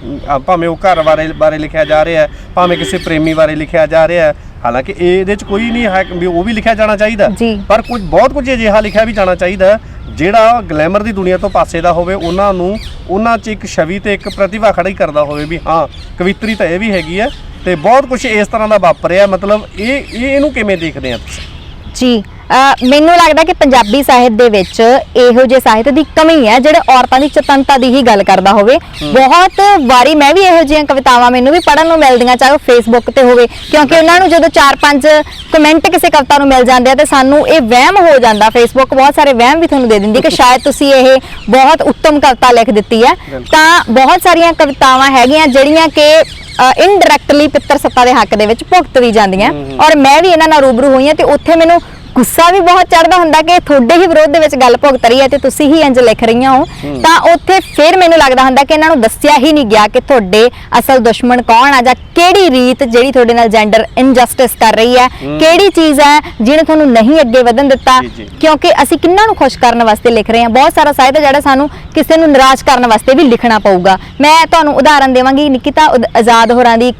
ਭਾਵੇਂ ਉਹ ਘਰ ਬਾਰੇ ਲਿਖਿਆ ਜਾ ਰਿਹਾ, ਭਾਵੇਂ ਕਿਸੇ ਪ੍ਰੇਮੀ ਬਾਰੇ ਲਿਖਿਆ ਜਾ ਰਿਹਾ, ਹਾਲਾਂਕਿ ਇਹਦੇ 'ਚ ਕੋਈ ਨਹੀਂ ਹੈ ਵੀ ਉਹ ਵੀ ਲਿਖਿਆ ਜਾਣਾ ਚਾਹੀਦਾ, ਪਰ ਬਹੁਤ ਕੁਝ ਅਜਿਹਾ ਲਿਖਿਆ ਵੀ ਜਾਣਾ ਚਾਹੀਦਾ ਜਿਹੜਾ ਗਲੈਮਰ ਦੀ ਦੁਨੀਆ ਤੋਂ ਪਾਸੇ ਦਾ ਹੋਵੇ, ਉਹਨਾਂ 'ਚ ਇੱਕ ਛਵੀ ਤੇ ਇੱਕ ਪ੍ਰਤਿਭਾ ਖੜੀ ਕਰਦਾ ਹੋਵੇ ਵੀ ਹਾਂ ਕਵਿਤਰੀ ਤਾਂ ਇਹ ਵੀ ਹੈਗੀ ਹੈ। ਤੇ ਬਹੁਤ ਕੁਝ ਇਸ ਤਰ੍ਹਾਂ ਦਾ ਵਾਪਰਿਆ, ਮਤਲਬ ਇਹਨੂੰ ਕਿਵੇਂ ਦੇਖਦੇ ਆ ਤੁਸੀਂ? ਜੀ, ਮੈਨੂੰ ਲੱਗਦਾ ਕਿ ਪੰਜਾਬੀ ਸਾਹਿਤ ਦੇ ਵਿੱਚ ਇਹੋ ਜਿਹੇ ਸਾਹਿਤ ਦੀ ਕਮੀ ਹੈ ਜਿਹੜੇ ਔਰਤਾਂ ਦੀ ਚੇਤਨਤਾ ਦੀ ਹੀ ਗੱਲ ਕਰਦਾ ਹੋਵੇ। ਬਹੁਤ ਵਾਰੀ ਮੈਂ ਵੀ ਇਹੋ ਜਿਹੀਆਂ ਕਵਿਤਾਵਾਂ ਮੈਨੂੰ ਵੀ ਪੜ੍ਹਨ ਨੂੰ ਮਿਲਦੀਆਂ, ਚਾਹੇ ਉਹ ਫੇਸਬੁੱਕ ਤੇ ਹੋਵੇ, ਕਿਉਂਕਿ ਉਹਨਾਂ ਨੂੰ ਜਦੋਂ 4-5 ਕਮੈਂਟ ਕਿਸੇ ਕਵਿਤਾ ਨੂੰ ਮਿਲ ਜਾਂਦੇ ਆ ਤੇ ਸਾਨੂੰ ਇਹ ਵਹਿਮ ਹੋ ਜਾਂਦਾ। ਫੇਸਬੁੱਕ ਬਹੁਤ ਸਾਰੇ ਵਹਿਮ ਵੀ ਤੁਹਾਨੂੰ ਦੇ ਦਿੰਦੀ ਕਿ ਸ਼ਾਇਦ ਤੁਸੀਂ ਇਹ ਬਹੁਤ ਉੱਤਮ ਕਵਿਤਾ ਲਿਖ ਦਿੱਤੀ ਹੈ। ਤਾਂ ਬਹੁਤ ਸਾਰੀਆਂ ਕਵਿਤਾਵਾਂ ਹੈਗੀਆਂ ਜਿਹੜੀਆਂ ਕਿ ਇਨਡਾਇਰੈਕਟਲੀ ਪਿੱਤਰ ਸੱਤਾ ਦੇ ਹੱਕ ਦੇ ਵਿੱਚ ਭੁਗਤ ਵੀ ਜਾਂਦੀਆਂ, ਔਰ ਮੈਂ ਵੀ ਇਹਨਾਂ ਨਾਲ ਰੂਬਰੂ ਹੋਈ ਹਾਂ ਤੇ ਉੱਥੇ ਮੈਨੂੰ ਗੁੱਸਾ ਵੀ ਬਹੁਤ ਚੜਦਾ ਹੁੰਦਾ ਕਿ ਤੁਹਾਡੇ ਹੀ ਵਿਰੋਧ ਦੇ ਵਿੱਚ ਗੱਲ ਭੁਗਤ ਰਹੀ ਹੈ ਤੇ ਤੁਸੀਂ ਹੀ ਇੰਜ ਲਿਖ ਰਹੀਆਂ ਹੋ। ਤਾਂ ਉੱਥੇ ਫਿਰ ਮੈਨੂੰ ਲੱਗਦਾ ਹੁੰਦਾ ਕਿ ਇਹਨਾਂ ਨੂੰ ਦੱਸਿਆ ਹੀ ਨਹੀਂ ਗਿਆ ਕਿ ਤੁਹਾਡੇ ਅਸਲ ਦੁਸ਼ਮਣ ਕੌਣ ਆ, ਜਾਂ ਕਿਹੜੀ ਰੀਤ ਜਿਹੜੀ ਤੁਹਾਡੇ ਨਾਲ ਜੈਂਡਰ ਇਨਜਸਟਿਸ ਕਰ ਰਹੀ ਹੈ, ਕਿਹੜੀ ਚੀਜ਼ ਹੈ ਜਿਹਨੇ ਤੁਹਾਨੂੰ ਨਹੀਂ ਅੱਗੇ ਵਧਣ ਦਿੱਤਾ। ਕਿਉਂਕਿ ਅਸੀਂ ਕਿੰਨਾਂ ਨੂੰ ਖੁਸ਼ ਕਰਨ ਵਾਸਤੇ ਲਿਖ ਰਹੇ ਹਾਂ। ਬਹੁਤ ਸਾਰਾ ਸਾਹਿਤ ਜਿਹੜਾ ਸਾਨੂੰ ਕਿਸੇ ਨੂੰ ਨਿਰਾਸ਼ ਕਰਨ ਵਾਸਤੇ ਵੀ ਲਿਖਣਾ ਪਊਗਾ। ਮੈਂ ਤੁਹਾਨੂੰ ਉਦਾਹਰਨ ਦੇਵਾਂਗੀ, ਨਿਕਿਤਾ ਆਜ਼ਾਦ ਹੋਰਾਂ ਦੀ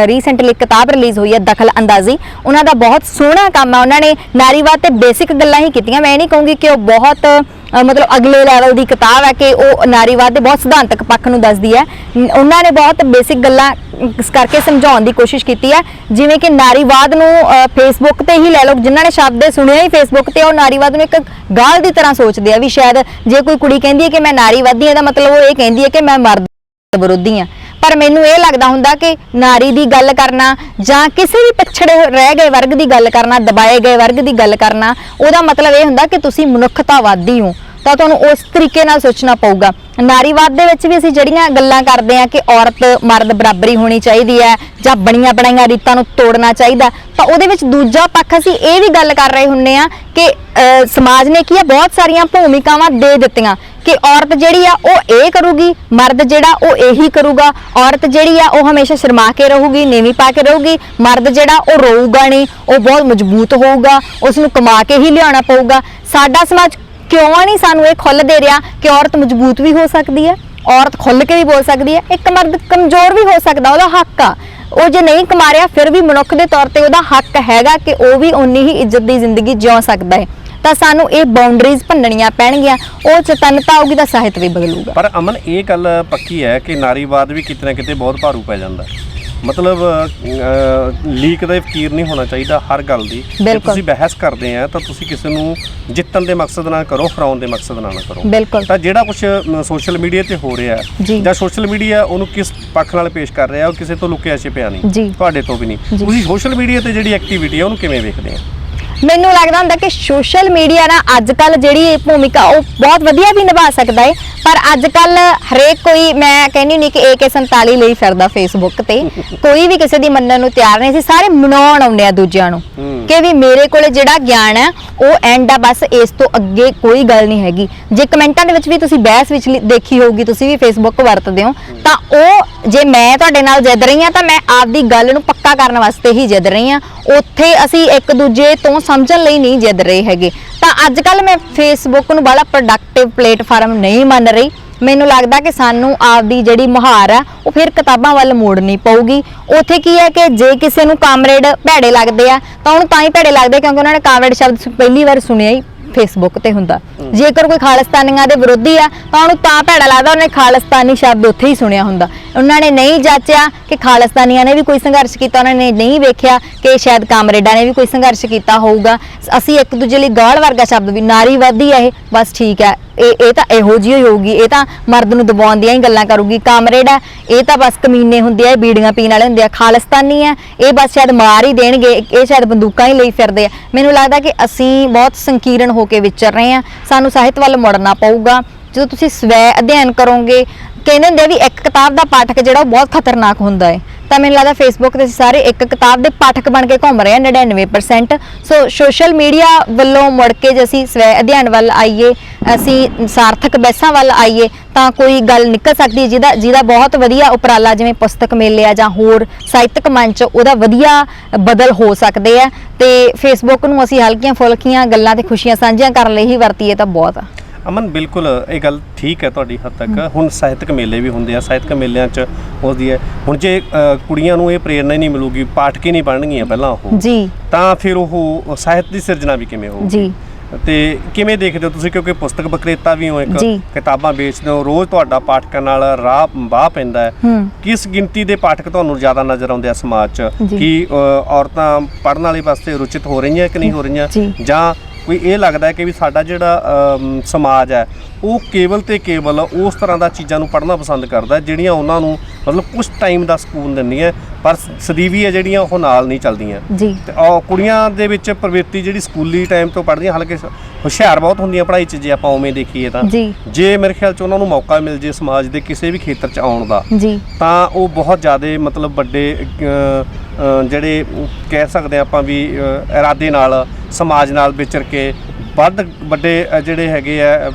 ਰੀਸੈਂਟਲੀ ਕਿਤਾਬ ਰਿਲੀਜ਼ ਹੋਈ ਹੈ ਦਖਲ ਅੰਦਾਜ਼ੀ। ਉਹਨਾਂ ਦਾ ਬਹੁਤ ਸੋਹਣਾ ਕੰਮ ਹੈ। ਉਹਨਾਂ ਨੇ ਨਾਰੀਵਾਦ ਤੇ ਬੇਸਿਕ ਗੱਲਾਂ ਹੀ ਕੀਤੀਆਂ। ਮੈਂ ਨਹੀਂ ਕਹੂੰਗੀ ਕਿ ਉਹ ਬਹੁਤ ਮਤਲਬ ਅਗਲੇ ਲੈਵਲ ਦੀ ਕਿਤਾਬ ਹੈ ਕਿ ਉਹ ਨਾਰੀਵਾਦ ਦੇ ਬਹੁਤ ਸਿਧਾਂਤਕ ਪੱਖ ਨੂੰ ਦੱਸਦੀ ਹੈ। ਉਹਨਾਂ ਨੇ ਬਹੁਤ ਬੇਸਿਕ ਗੱਲਾਂ ਇਸ ਕਰਕੇ ਸਮਝਾਉਣ ਦੀ ਕੋਸ਼ਿਸ਼ ਕੀਤੀ ਹੈ, ਜਿਵੇਂ ਕਿ ਨਾਰੀਵਾਦ ਨੂੰ ਫੇਸਬੁੱਕ ਤੇ ਹੀ ਲੈ ਲਓ, ਜਿਨ੍ਹਾਂ ਨੇ ਸ਼ਬਦ ਸੁਣਿਆ ਹੀ ਫੇਸਬੁੱਕ ਤੇ, ਉਹ ਨਾਰੀਵਾਦ ਨੂੰ ਇੱਕ ਗਾਲ ਦੀ ਤਰ੍ਹਾਂ ਸੋਚਦੇ ਆ ਵੀ ਸ਼ਾਇਦ ਜੇ ਕੋਈ ਕੁੜੀ ਕਹਿੰਦੀ ਹੈ ਕਿ ਮੈਂ ਨਾਰੀਵਾਦੀ ਹਾਂ, ਇਹਦਾ ਮਤਲਬ ਉਹ ਇਹ ਕਹਿੰਦੀ ਹੈ ਕਿ ਮੈਂ ਮਰਦ ਵਿਰੋਧੀ ਹਾਂ। ਪਰ ਮੈਨੂੰ ਇਹ ਲੱਗਦਾ ਹੁੰਦਾ ਕਿ ਨਾਰੀ ਦੀ ਗੱਲ ਕਰਨਾ ਜਾਂ ਕਿਸੇ ਵੀ ਪਿਛੜੇ ਰਹਿ ਗਏ ਵਰਗ ਦੀ ਗੱਲ ਕਰਨਾ, ਦਬਾਏ ਗਏ ਵਰਗ ਦੀ ਗੱਲ ਕਰਨਾ, ਉਹਦਾ ਮਤਲਬ ਇਹ ਹੁੰਦਾ ਕਿ ਤੁਸੀਂ ਮਨੁੱਖਤਾਵਾਦੀ ਹੋ। ਤਾਂ ਤੁਹਾਨੂੰ ਉਸ ਤਰੀਕੇ ਨਾਲ ਸੋਚਣਾ ਪਊਗਾ। ਨਾਰੀਵਾਦ ਦੇ ਵਿੱਚ ਵੀ ਅਸੀਂ ਜਿਹੜੀਆਂ ਗੱਲਾਂ ਕਰਦੇ ਹਾਂ ਕਿ ਔਰਤ ਮਰਦ ਬਰਾਬਰੀ ਹੋਣੀ ਚਾਹੀਦੀ ਹੈ ਜਾਂ ਬਣੀਆਂ ਬਣਾਈਆਂ ਰੀਤਾਂ ਨੂੰ ਤੋੜਨਾ ਚਾਹੀਦਾ, ਤਾਂ ਉਹਦੇ ਵਿੱਚ ਦੂਜਾ ਪੱਖ ਅਸੀਂ ਇਹ ਵੀ ਗੱਲ ਕਰ ਰਹੇ ਹੁੰਨੇ ਆ ਕਿ ਸਮਾਜ ਨੇ ਕੀ ਆ ਬਹੁਤ ਸਾਰੀਆਂ ਭੂਮਿਕਾਵਾਂ ਦੇ ਦਿੱਤੀਆਂ ਕਿ ਔਰਤ ਜਿਹੜੀ ਆ ਉਹ ਇਹ ਕਰੂਗੀ, ਮਰਦ ਜਿਹੜਾ ਉਹ ਇਹੀ ਕਰੂਗਾ। ਔਰਤ ਜਿਹੜੀ ਆ ਉਹ ਹਮੇਸ਼ਾ ਸ਼ਰਮਾ ਕੇ ਰਹੂਗੀ, ਨੀਵੀਂ ਪਾ ਕੇ ਰਹੂਗੀ। ਮਰਦ ਜਿਹੜਾ ਉਹ ਰੋਊਗਾ ਨਹੀਂ, ਉਹ ਬਹੁਤ ਮਜ਼ਬੂਤ ਹੋਊਗਾ, ਉਸ ਨੂੰ ਕਮਾ ਕੇ ਹੀ ਲਿਆਉਣਾ ਪਊਗਾ। ਸਾਡਾ ਸਮਾਜ ਕਿਉਂ ਨਹੀਂ ਸਾਨੂੰ ਇਹ ਖੁੱਲ੍ਹ ਦੇ ਰਿਹਾ ਕਿ ਔਰਤ ਮਜ਼ਬੂਤ ਵੀ ਹੋ ਸਕਦੀ ਹੈ, ਔਰਤ ਖੁੱਲ੍ਹ ਕੇ ਵੀ ਬੋਲ ਸਕਦੀ ਹੈ, ਇੱਕ ਮਰਦ ਕਮਜ਼ੋਰ ਵੀ ਹੋ ਸਕਦਾ, ਉਹਦਾ ਹੱਕ ਆ। ਉਹ ਜੇ ਨਹੀਂ ਕਮਾ ਰਿਹਾ ਫਿਰ ਵੀ ਮਨੁੱਖ ਦੇ ਤੌਰ ਤੇ ਉਹਦਾ ਹੱਕ ਹੈਗਾ ਕਿ ਉਹ ਵੀ ਉਨੀ ਹੀ ਇੱਜ਼ਤ ਦੀ ਜ਼ਿੰਦਗੀ ਜਿਉ ਸਕਦਾ ਹੈ। ਤਾਂ ਸਾਨੂੰ ਇਹ ਬਾਉਂਡਰੀਜ਼ ਭੰਨਣੀਆਂ ਪੈਣਗੀਆਂ, ਉਹ ਚੇਤਨਤਾ ਆਊਗੀ ਤਾਂ ਸਾਹਿਤ ਵੀ ਬਦਲੂਗਾ। ਪਰ ਅਮਨ ਇਹ ਗੱਲ ਪੱਕੀ ਹੈ ਕਿ ਨਾਰੀਵਾਦ ਵੀ ਕਿਤੇ ਨਾ ਕਿਤੇ ਬਹੁਤ ਭਾਰੂ ਪੈ ਜਾਂਦਾ। ਮਤਲਬ ਲੀਕ ਦਾ ਫਕੀਰ ਨਹੀਂ ਹੋਣਾ ਚਾਹੀਦਾ ਹਰ ਗੱਲ ਦੀ। ਜੇ ਤੁਸੀਂ ਬਹਿਸ ਕਰਦੇ ਆ ਤਾਂ ਤੁਸੀਂ ਕਿਸੇ ਨੂੰ ਜਿੱਤਣ ਦੇ ਮਕਸਦ ਨਾਲ ਕਰੋ, ਹਰਾਉਣ ਦੇ ਮਕਸਦ ਨਾਲ ਨਾ ਕਰੋ। ਬਿਲਕੁਲ। ਤਾਂ ਜਿਹੜਾ ਕੁਝ ਸੋਸ਼ਲ ਮੀਡੀਆ ਤੇ ਹੋ ਰਿਹਾ ਜਾਂ ਸੋਸ਼ਲ ਮੀਡੀਆ ਉਹਨੂੰ ਕਿਸ ਪੱਖ ਨਾਲ ਪੇਸ਼ ਕਰ ਰਿਹਾ, ਉਹ ਕਿਸੇ ਤੋਂ ਲੁਕਿਆ ਛਿਪਿਆ ਨਹੀਂ, ਤੁਹਾਡੇ ਤੋਂ ਵੀ ਨਹੀਂ। ਤੁਸੀਂ ਸੋਸ਼ਲ ਮੀਡੀਆ ਤੇ ਜਿਹੜੀ ਐਕਟੀਵਿਟੀ ਹੈ ਉਹਨੂੰ ਕਿਵੇਂ ਵੇਖਦੇ ਆ? ਮੈਨੂੰ ਲੱਗਦਾ ਹੁੰਦਾ ਕਿ ਸੋਸ਼ਲ ਮੀਡੀਆ ਨਾ ਅੱਜ ਕੱਲ ਜਿਹੜੀ ਭੂਮਿਕਾ ਉਹ ਬਹੁਤ ਵਧੀਆ ਵੀ ਨਿਭਾ ਸਕਦਾ ਹੈ, ਪਰ ਅੱਜ ਕੱਲ ਹਰੇਕ ਕੋਈ, ਮੈਂ ਕਹਿੰਦੀ ਨਹੀਂ ਕਿ AK47 ਲਈ ਫਿਰਦਾ ਫੇਸਬੁੱਕ ਤੇ, ਕੋਈ ਵੀ ਕਿਸੇ ਦੀ ਮੰਨਣ ਨੂੰ ਤਿਆਰ ਨਹੀਂ। ਅਸੀਂ ਸਾਰੇ ਮਨਾਉਣ ਆਉਂਦੇ ਆ ਦੂਜਿਆਂ ਨੂੰ ਕਿ ਵੀ ਮੇਰੇ ਕੋਲੇ ਜਿਹੜਾ ਗਿਆਨ ਹੈ ਉਹ ਐਂਡ ਆ, ਬਸ ਇਸ ਤੋਂ ਅੱਗੇ ਕੋਈ ਗੱਲ ਨਹੀਂ ਹੈਗੀ। ਜੇ ਕਮੈਂਟਾਂ ਦੇ ਵਿੱਚ ਵੀ ਤੁਸੀਂ ਬਹਿਸ ਵਿੱਚ ਦੇਖੀ ਹੋਊਗੀ, ਤੁਸੀਂ ਵੀ ਫੇਸਬੁੱਕ ਵਰਤਦੇ ਹੋ, ਤਾਂ ਉਹ ਜੇ ਮੈਂ ਤੁਹਾਡੇ ਨਾਲ ਜਿੱਦ ਰਹੀ ਹਾਂ ਤਾਂ ਮੈਂ ਆਪਦੀ ਗੱਲ ਨੂੰ ਪੱਕਾ ਕਰਨ ਵਾਸਤੇ ਹੀ ਜਿੱਦ ਰਹੀ ਹਾਂ। ਉੱਥੇ ਅਸੀਂ ਇੱਕ ਦੂਜੇ ਤੋਂ ਸਮਝਣ ਲਈ ਨਹੀਂ ਜਿੱਦ ਰਹੇ ਹੈਗੇ। ਤਾਂ ਅੱਜ ਕੱਲ ਮੈਂ ਫੇਸਬੁੱਕ ਨੂੰ ਬੜਾ ਪ੍ਰੋਡਕਟਿਵ ਪਲੇਟਫਾਰਮ ਨਹੀਂ ਮੰਨ ਰਹੀ। ਮੈਨੂੰ ਲੱਗਦਾ ਕਿ ਸਾਨੂੰ ਆਪਦੀ ਜਿਹੜੀ ਮੁਹਾਰ ਆ ਉਹ ਫਿਰ ਕਿਤਾਬਾਂ ਵੱਲ ਮੋੜਨੀ ਪਊਗੀ। ਉੱਥੇ ਕੀ ਹੈ ਕਿ ਜੇ ਕਿਸੇ ਨੂੰ ਕਾਮਰੇਡ ਭੈੜੇ ਲੱਗਦੇ ਆ ਤਾਂ ਉਹਨੂੰ ਤਾਂ ਹੀ ਭੈੜੇ ਲੱਗਦੇ ਕਿਉਂਕਿ ਉਹਨਾਂ ਨੇ ਕਾਮਰੇਡ ਸ਼ਬਦ ਪਹਿਲੀ ਵਾਰ ਸੁਣਿਆ ਹੀ ਫੇਸਬੁੱਕ ਤੇ ਹੁੰਦਾ। ਜੇਕਰ ਕੋਈ ਖਾਲਿਸਤਾਨੀਆਂ ਦੇ ਵਿਰੋਧੀ ਆ ਤਾਂ ਉਹਨੂੰ ਤਾਂ ਭੈੜਾ ਲੱਗਦਾ, ਉਹਨੇ ਖਾਲਿਸਤਾਨੀ ਸ਼ਬਦ ਉੱਥੇ ਹੀ ਸੁਣਿਆ ਹੁੰਦਾ। ਉਹਨਾਂ ਨੇ ਨਹੀਂ ਜਾਚਿਆ ਕਿ ਖਾਲਿਸਤਾਨੀਆਂ ਨੇ ਵੀ ਕੋਈ ਸੰਘਰਸ਼ ਕੀਤਾ, ਉਹਨਾਂ ਨੇ ਨਹੀਂ ਵੇਖਿਆ ਕਿ ਸ਼ਾਇਦ ਕਾਮਰੇਡਾਂ ਨੇ ਵੀ ਕੋਈ ਸੰਘਰਸ਼ ਕੀਤਾ ਹੋਊਗਾ। ਅਸੀਂ ਇੱਕ ਦੂਜੇ ਲਈ ਗਾਲ ਵਰਗਾ ਸ਼ਬਦ ਵੀ, ਨਾਰੀਵਾਦੀ ਆ ਇਹ, ਬਸ ਠੀਕ ਹੈ, ਇਹ ਤਾਂ ਇਹੋ ਜਿਹੀ ਹੋਊਗੀ, ਇਹ ਤਾਂ ਮਰਦ ਨੂੰ ਦਬਾਉਣ ਦੀਆਂ ਹੀ ਗੱਲਾਂ ਕਰੂਗੀ। ਕਾਮਰੇਡ ਆ ਇਹ ਤਾਂ ਬਸ ਕਮੀਨੇ ਹੁੰਦੇ ਆ, ਬੀੜੀਆਂ ਪੀਣ ਵਾਲੇ ਹੁੰਦੇ ਆ। ਖਾਲਿਸਤਾਨੀ ਆ ਇਹ ਬਸ ਸ਼ਾਇਦ ਮਾਰ ਹੀ ਦੇਣਗੇ, ਇਹ ਸ਼ਾਇਦ ਬੰਦੂਕਾਂ ਹੀ ਲਈ ਫਿਰਦੇ ਆ। ਮੈਨੂੰ ਲੱਗਦਾ ਕਿ ਅਸੀਂ ਬਹੁਤ ਸੰਕੀਰਣ ਹੋ ਕੇ ਵਿਚਰ ਰਹੇ ਹਾਂ। ਸਾਨੂੰ ਸਾਹਿਤ ਵੱਲ ਮੁੜਨਾ ਪਊਗਾ। ਜਦੋਂ ਤੁਸੀਂ ਸਵੈ ਅਧਿਐਨ ਕਰੋਗੇ, ਕਹਿੰਦੇ ਹੁੰਦੇ ਆ ਵੀ ਇੱਕ ਕਿਤਾਬ ਦਾ ਪਾਠਕ ਜਿਹੜਾ ਉਹ ਬਹੁਤ ਖਤਰਨਾਕ ਹੁੰਦਾ ਹੈ, ਤਾਂ ਮੈਨੂੰ ਲੱਗਦਾ ਫੇਸਬੁੱਕ ਤੇ ਸਾਰੇ ਇੱਕ ਕਿਤਾਬ ਦੇ ਪਾਠਕ ਬਣ ਕੇ ਘੁੰਮ ਰਹੇ ਆ 99%। ਸੋ ਸੋਸ਼ਲ ਮੀਡੀਆ ਵੱਲੋਂ ਮੁੜ ਕੇ ਜੇ ਅਸੀਂ ਸਵੈ ਅਧਿਐਨ ਵੱਲ ਆਈਏ, ਅਸੀਂ ਸਾਰਥਕ ਬਹਿਸਾਂ ਵੱਲ ਆਈਏ, ਤਾਂ ਕੋਈ ਗੱਲ ਨਿਕਲ ਸਕਦੀ ਜਿਹਦਾ ਬਹੁਤ ਵਧੀਆ ਉਪਰਾਲਾ ਜਿਵੇਂ ਪੁਸਤਕ ਮੇਲੇ ਆ ਜਾਂ ਹੋਰ ਸਾਹਿਤਕ ਮੰਚ, ਉਹਦਾ ਵਧੀਆ ਬਦਲ ਹੋ ਸਕਦੇ ਆ। ਤੇ ਫੇਸਬੁੱਕ ਨੂੰ ਅਸੀਂ ਹਲਕੀਆਂ ਫੁਲਕੀਆਂ ਗੱਲਾਂ ਤੇ ਖੁਸ਼ੀਆਂ ਸਾਂਝੀਆਂ ਕਰਨ ਲਈ ਹੀ ਵਰਤੀਏ ਤਾਂ ਬਹੁਤ ਆ। ਅਮਨ ਬਿਲਕੁਲ ਇਹ ਗੱਲ ਠੀਕ ਹੈ ਤੁਹਾਡੀ ਹੱਦ ਤੱਕ। ਹੁਣ ਸਾਹਿਤਕ ਮੇਲੇ ਵੀ ਹੁੰਦੇ ਆ, ਸਾਹਿਤਕ ਮੇਲਿਆਂ 'ਚ ਉਹਦੀ ਹੈ ਹੁਣ ਜੇ ਕੁੜੀਆਂ ਨੂੰ ਇਹ ਪ੍ਰੇਰਨਾ ਹੀ ਨਹੀਂ ਮਿਲੂਗੀ, ਪਾਠਕ ਹੀ ਨਹੀਂ ਬਣਨਗੀਆਂ ਪਹਿਲਾਂ ਉਹ ਜੀ, ਤਾਂ ਫਿਰ ਉਹ ਸਾਹਿਤ ਦੀ ਸਿਰਜਣਾ ਵੀ ਕਿਵੇਂ ਹੋਊਗੀ ਜੀ। ਤੇ ਕਿਵੇਂ ਦੇਖਦੇ ਹੋ ਤੁਸੀਂ, ਕਿਉਂਕਿ ਪੁਸਤਕ ਵਿਕਰੇਤਾ ਵੀ ਹੋ, ਇੱਕ ਜੀ। ਕਿਤਾਬਾਂ ਵੇਚਦੇ ਹੋ, ਰੋਜ਼ ਤੁਹਾਡਾ ਪਾਠਕਾਂ ਨਾਲ ਰਾਹ ਬਾਹ ਪੈਂਦਾ ਹੈ, ਕਿਸ ਗਿਣਤੀ ਦੇ ਪਾਠਕ ਤੁਹਾਨੂੰ ਜ਼ਿਆਦਾ ਨਜ਼ਰ ਆਉਂਦੇ ਆ ਸਮਾਜ 'ਚ? ਜੀ। ਕੀ ਔਰਤਾਂ ਪੜ੍ਹਨ ਵਾਲੇ ਪਾਸੇ ਰੁਚਿਤ ਹੋ ਰਹੀਆਂ ਕਿ ਨਹੀਂ ਹੋ ਰਹੀਆਂ, ਜੀ। ਜਾਂ ਕੋਈ ਇਹ ਲੱਗਦਾ ਹੈ ਕਿ ਵੀ ਸਾਡਾ ਜਿਹੜਾ ਸਮਾਜ ਹੈ ਉਹ ਕੇਵਲ ਤੇ ਕੇਵਲ ਉਸ ਤਰ੍ਹਾਂ ਦਾ ਚੀਜ਼ਾਂ ਨੂੰ ਪੜ੍ਹਨਾ ਪਸੰਦ ਕਰਦਾ ਜਿਹੜੀਆਂ ਉਹਨਾਂ ਨੂੰ ਮਤਲਬ ਕੁਝ ਟਾਈਮ ਦਾ ਸਕੂਨ ਦਿੰਦੀਆਂ, ਪਰ ਸਦੀਵੀ ਹੈ ਜਿਹੜੀਆਂ ਉਹ ਨਾਲ ਨਹੀਂ ਚੱਲਦੀਆਂ? ਜੀ। ਤੇ ਉਹ ਕੁੜੀਆਂ ਦੇ ਵਿੱਚ ਪ੍ਰਵਿਰਤੀ ਜਿਹੜੀ ਸਕੂਲੀ ਟਾਈਮ ਤੋਂ ਪੜ੍ਹਦੀਆਂ, ਹਾਲਾਂਕਿ ਹੁਸ਼ਿਆਰ ਬਹੁਤ ਹੁੰਦੀਆਂ ਪੜ੍ਹਾਈ 'ਚ ਜੇ ਆਪਾਂ ਉਵੇਂ ਦੇਖੀਏ ਤਾਂ, ਜੀ। ਜੇ ਮੇਰੇ ਖਿਆਲ 'ਚ ਉਹਨਾਂ ਨੂੰ ਮੌਕਾ ਮਿਲ ਜੇ ਸਮਾਜ ਦੇ ਕਿਸੇ ਵੀ ਖੇਤਰ 'ਚ ਆਉਣ ਦਾ, ਜੀ। ਤਾਂ ਉਹ ਬਹੁਤ ਜ਼ਿਆਦਾ ਮਤਲਬ ਵੱਡੇ ਜਿਹੜੇ ਕਹਿ ਸਕਦੇ ਆਪਾਂ ਵੀ ਇਰਾਦੇ ਨਾਲ ਸਮਾਜ ਨਾਲ ਵਿਚਰ ਕੇ ਵੱਡੇ ਜਿਹੜੇ ਹੈਗੇ ਆ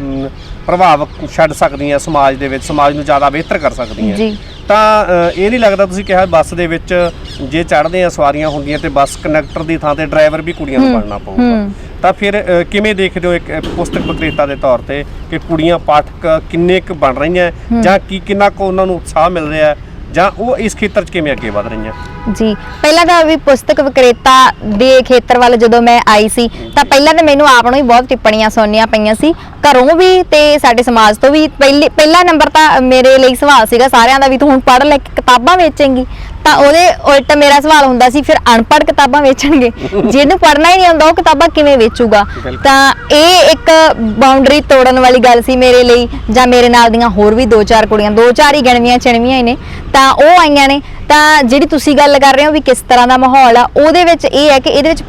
ਪ੍ਰਭਾਵ ਛੱਡ ਸਕਦੀਆਂ ਸਮਾਜ ਦੇ ਵਿੱਚ, ਸਮਾਜ ਨੂੰ ਜ਼ਿਆਦਾ ਬਿਹਤਰ ਕਰ ਸਕਦੀਆਂ। ਜੀ। ਤਾਂ ਇਹ ਨਹੀਂ ਲੱਗਦਾ, ਤੁਸੀਂ ਕਿਹਾ ਬੱਸ ਦੇ ਵਿੱਚ ਜੇ ਚੜ੍ਹਦੇ ਆ ਸਵਾਰੀਆਂ ਹੁੰਦੀਆਂ ਤੇ ਬੱਸ ਕੰਡਕਟਰ ਦੀ ਥਾਂ ਤੇ ਡਰਾਈਵਰ ਵੀ ਕੁੜੀਆਂ ਨੂੰ ਬਣਨਾ ਪਊਗਾ, ਤਾਂ ਫਿਰ ਕਿਵੇਂ ਦੇਖਦੇ ਹੋ ਇੱਕ ਪੁਸਤਕ ਵਿਕਰੇਤਾ ਦੇ ਤੌਰ ਤੇ ਕਿ ਕੁੜੀਆਂ ਪਾਠਕ ਕਿੰਨੇ ਕੁ ਬਣ ਰਹੀਆਂ, ਜਾਂ ਕਿੰਨਾ ਕੁ ਉਹਨਾਂ ਨੂੰ ਉਤਸ਼ਾਹ ਮਿਲ ਰਿਹਾ ਹੈ, ਜਾਂ ਉਹ ਇਸ ਖੇਤਰ 'ਚ ਕਿਵੇਂ ਅੱਗੇ ਵਧ ਰਹੀਆਂ? ਜੀ, ਪਹਿਲਾਂ ਤਾਂ ਵੀ ਪੁਸਤਕ ਵਿਕਰੇਤਾ ਦੇ ਖੇਤਰ ਵੱਲ ਜਦੋਂ ਮੈਂ ਆਈ ਸੀ ਤਾਂ ਪਹਿਲਾਂ ਤਾਂ ਮੈਨੂੰ ਆਪ ਨੂੰ ਹੀ ਬਹੁਤ ਟਿੱਪਣੀਆਂ ਸੁਣਨੀਆਂ ਪਈਆਂ ਸੀ, ਘਰੋਂ ਵੀ ਤੇ ਸਾਡੇ ਸਮਾਜ ਤੋਂ ਵੀ। ਪਹਿਲਾ ਨੰਬਰ ਤਾਂ ਮੇਰੇ ਲਈ ਸਵਾਲ ਸੀਗਾ ਸਾਰਿਆਂ ਦਾ ਵੀ ਤੂੰ ਹੁਣ ਪੜ੍ਹ ਲੈ ਕੇ ਕਿਤਾਬਾਂ ਵੇਚੇਂਗੀ, ਤਾਂ ਉਹਦੇ ਉਲਟ ਮੇਰਾ ਸਵਾਲ ਹੁੰਦਾ ਸੀ ਫਿਰ ਅਨਪੜ੍ਹ ਕਿਤਾਬਾਂ ਵੇਚਣਗੇ, ਜਿਹਨੂੰ ਪੜ੍ਹਨਾ ਹੀ ਨਹੀਂ ਆਉਂਦਾ ਉਹ ਕਿਤਾਬਾਂ ਕਿਵੇਂ ਵੇਚੂਗਾ? ਤਾਂ ਇਹ ਇੱਕ ਬਾਉਂਡਰੀ ਤੋੜਨ ਵਾਲੀ ਗੱਲ ਸੀ ਮੇਰੇ ਲਈ। ਜਾਂ ਮੇਰੇ ਨਾਲ ਦੀਆਂ ਹੋਰ ਵੀ 2-4 ਕੁੜੀਆਂ, 2-4 ਹੀ ਗਿਣਵੀਆਂ ਚਿਣਵੀਆਂ ਹੀ ਨੇ, ਤਾਂ ਉਹ ਆਈਆਂ ਨੇ। ਤਾਂ ਜਿਹੜੀ ਤੁਸੀਂ ਗੱਲ ਕਰ ਰਹੇ ਹੋ ਵੀ ਕਿਸ ਤਰ੍ਹਾਂ ਦਾ ਮਾਹੌਲ ਆ, ਉਹਦੇ ਵਿੱਚ ਇਹ ਹੈ ਕਿ ਇਹਦੇ ਵਿੱਚ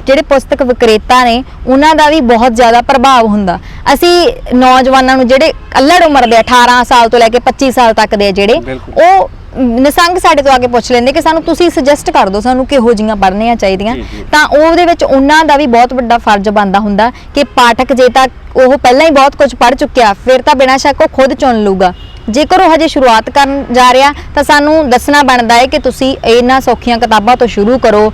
ਜਿਹੜੇ ਪੁਸਤਕ ਵਿਕਰੇਤਾ ਨੇ ਉਹਨਾਂ ਦਾ ਵੀ ਬਹੁਤ ਜ਼ਿਆਦਾ ਪ੍ਰਭਾਵ ਹੁੰਦਾ। ਅਸੀਂ ਨੌਜਵਾਨਾਂ ਨੂੰ ਜਿਹੜੇ ਅੱਲੜ ਉਮਰ ਦੇ 18 ਸਾਲ ਤੋਂ ਲੈ ਕੇ 25 ਸਾਲ ਤੱਕ ਦੇ ਜਿਹੜੇ, ਉਹ ਨਿਸੰਗ ਸਾਡੇ ਤੋਂ ਆ ਕੇ ਪੁੱਛ ਲੈਂਦੇ ਕਿ ਸਾਨੂੰ ਤੁਸੀਂ ਸੁਜੈਸਟ ਕਰ ਦਿਓ ਸਾਨੂੰ ਕਿਹੋ ਜਿਹੀਆਂ ਪੜ੍ਹਨੀਆਂ ਚਾਹੀਦੀਆਂ। ਤਾਂ ਉਹਦੇ ਵਿੱਚ ਉਹਨਾਂ ਦਾ ਵੀ ਬਹੁਤ ਵੱਡਾ ਫਰਜ਼ ਬਣਦਾ ਹੁੰਦਾ ਕਿ ਪਾਠਕ ਜੇ ਤਾਂ ਉਹ ਪਹਿਲਾਂ ਹੀ ਬਹੁਤ ਕੁਝ ਪੜ੍ਹ ਚੁੱਕਿਆ ਫਿਰ ਤਾਂ ਬਿਨਾਂ ਸ਼ੱਕ ਉਹ ਖੁਦ ਚੁਣ ਲੂਗਾ। ਜੇਕਰ ਉਹ ਹਜੇ ਸ਼ੁਰੂਆਤ ਕਰਨ ਜਾ ਰਿਹਾ ਤਾਂ ਸਾਨੂੰ ਦੱਸਣਾ ਬਣਦਾ ਹੈ ਕਿ ਤੁਸੀਂ ਇਹਨਾਂ ਸੌਖੀਆਂ ਕਿਤਾਬਾਂ ਤੋਂ ਸ਼ੁਰੂ ਕਰੋ,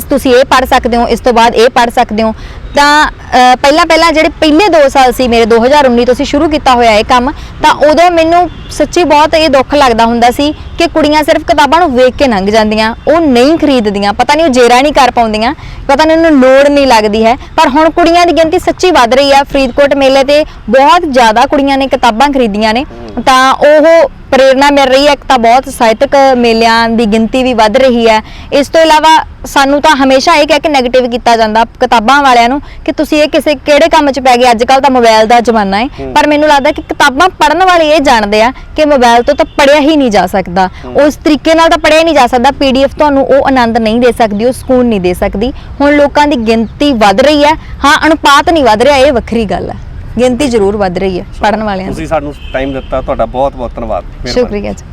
ਤੁਸੀਂ ਇਹ ਪੜ੍ਹ ਸਕਦੇ ਹੋ, ਇਸ ਤੋਂ ਬਾਅਦ ਇਹ ਪੜ੍ਹ ਸਕਦੇ ਹੋ। ਤਾਂ ਪਹਿਲਾਂ ਜਿਹੜੇ ਪਹਿਲੇ 2 ਸਾਲ ਸੀ ਮੇਰੇ, 2019 ਤੋਂ ਅਸੀਂ ਸ਼ੁਰੂ ਕੀਤਾ ਹੋਇਆ ਇਹ ਕੰਮ, ਤਾਂ ਉਦੋਂ ਮੈਨੂੰ ਸੱਚੀ ਬਹੁਤ ਇਹ ਦੁੱਖ ਲੱਗਦਾ ਹੁੰਦਾ ਸੀ ਕਿ ਕੁੜੀਆਂ ਸਿਰਫ ਕਿਤਾਬਾਂ ਨੂੰ ਵੇਖ ਕੇ ਲੰਘ ਜਾਂਦੀਆਂ, ਉਹ ਨਹੀਂ ਖਰੀਦਦੀਆਂ, ਪਤਾ ਨਹੀਂ ਉਹ ਜੇਰਾ ਨਹੀਂ ਕਰ ਪਾਉਂਦੀਆਂ, ਪਤਾ ਨਹੀਂ ਉਹਨੂੰ ਲੋੜ ਨਹੀਂ ਲੱਗਦੀ ਹੈ। ਪਰ ਹੁਣ ਕੁੜੀਆਂ ਦੀ ਗਿਣਤੀ ਸੱਚੀ ਵੱਧ ਰਹੀ ਆ। ਫਰੀਦਕੋਟ ਮੇਲੇ ਤੇ ਬਹੁਤ ਜ਼ਿਆਦਾ ਕੁੜੀਆਂ ਨੇ ਕਿਤਾਬਾਂ ਖਰੀਦੀਆਂ ਨੇ, ਤਾਂ ਉਹ ਪ੍ਰੇਰਨਾ ਮਿਲ ਰਹੀ ਹੈ। ਇੱਕ ਤਾਂ ਬਹੁਤ ਸਾਹਿਤਕ ਮੇਲਿਆਂ ਦੀ ਗਿਣਤੀ ਵੀ ਵੱਧ ਰਹੀ ਹੈ। ਇਸ ਤੋਂ ਇਲਾਵਾ ਸਾਨੂੰ ਤਾਂ ਹਮੇਸ਼ਾ ਇਹ ਕਹਿ ਕੇ ਨੈਗੇਟਿਵ ਕੀਤਾ ਜਾਂਦਾ ਕਿਤਾਬਾਂ ਵਾਲਿਆਂ ਨੂੰ ਕਿ ਤੁਸੀਂ ਇਹ ਕਿਹੜੇ ਕੰਮ 'ਚ ਪੈ ਗਏ, ਅੱਜ ਕੱਲ੍ਹ ਤਾਂ ਮੋਬਾਈਲ ਦਾ ਜ਼ਮਾਨਾ ਹੈ। ਪਰ ਮੈਨੂੰ ਲੱਗਦਾ ਕਿ ਕਿਤਾਬਾਂ ਪੜ੍ਹਨ ਵਾਲੇ ਇਹ ਜਾਣਦੇ ਆ ਕਿ ਮੋਬਾਈਲ ਤੋਂ ਤਾਂ ਪੜ੍ਹਿਆ ਹੀ ਨਹੀਂ ਜਾ ਸਕਦਾ, ਉਸ ਤਰੀਕੇ ਨਾਲ ਤਾਂ ਪੜ੍ਹਿਆ ਹੀ ਨਹੀਂ ਜਾ ਸਕਦਾ। PDF ਤੁਹਾਨੂੰ ਉਹ ਆਨੰਦ ਨਹੀਂ ਦੇ ਸਕਦੀ, ਉਹ ਸਕੂਨ ਨਹੀਂ ਦੇ ਸਕਦੀ। ਹੁਣ ਲੋਕਾਂ ਦੀ ਗਿਣਤੀ ਵੱਧ ਰਹੀ ਹੈ, ਹਾਂ ਅਨੁਪਾਤ ਨਹੀਂ ਵੱਧ ਰਿਹਾ, ਇਹ ਵੱਖਰੀ ਗੱਲ ਹੈ। ਗਿਣਤੀ ਜ਼ਰੂਰ ਵੱਧ ਰਹੀ ਹੈ ਪੜ੍ਹਨ ਵਾਲਿਆਂ ਦੀ। ਤੁਸੀਂ ਸਾਨੂੰ ਟਾਈਮ ਦਿੱਤਾ, ਤੁਹਾਡਾ ਬਹੁਤ ਬਹੁਤ ਧੰਨਵਾਦ। ਸ਼ੁਕਰੀਆ ਜੀ।